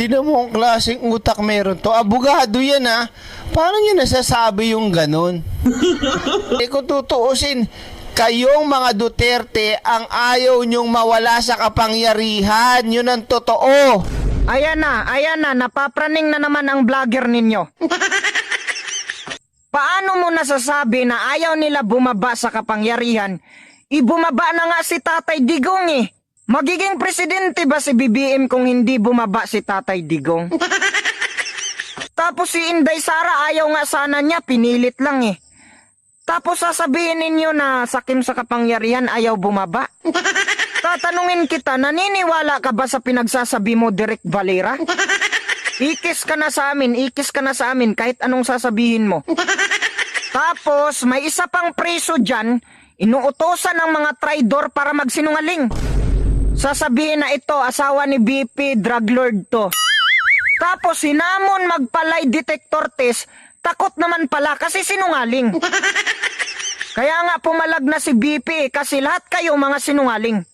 Tinan mo ang klaseng utak meron to. Abogado yan ha. Paano niya nasasabi yung ganun? Kung tutuusin, kayong mga Duterte ang ayaw nyong mawala sa kapangyarihan. Yun ang totoo. Ayan na, napapraning na naman ang vlogger ninyo. Paano mo nasasabi na ayaw nila bumaba sa kapangyarihan? Ibumaba na nga si Tatay Digong eh. Magiging presidente ba si BBM kung hindi bumaba si Tatay Digong? Tapos si Inday Sara ayaw nga sana niya, pinilit lang eh. Tapos sasabihin ninyo na sakim sa kapangyarihan ayaw bumaba? Tatanungin kita, naniniwala ka ba sa pinagsasabi mo, Direk Valera? Ikis ka na sa amin kahit anong sasabihin mo. Tapos may isa pang preso dyan, inuutosan ng mga traidor para magsinungaling. Sasabihin na ito, asawa ni BP, drug lord to. Tapos sinamon magpalay detector test, takot naman pala kasi sinungaling. Kaya nga pumalag na si BP kasi lahat kayo mga sinungaling.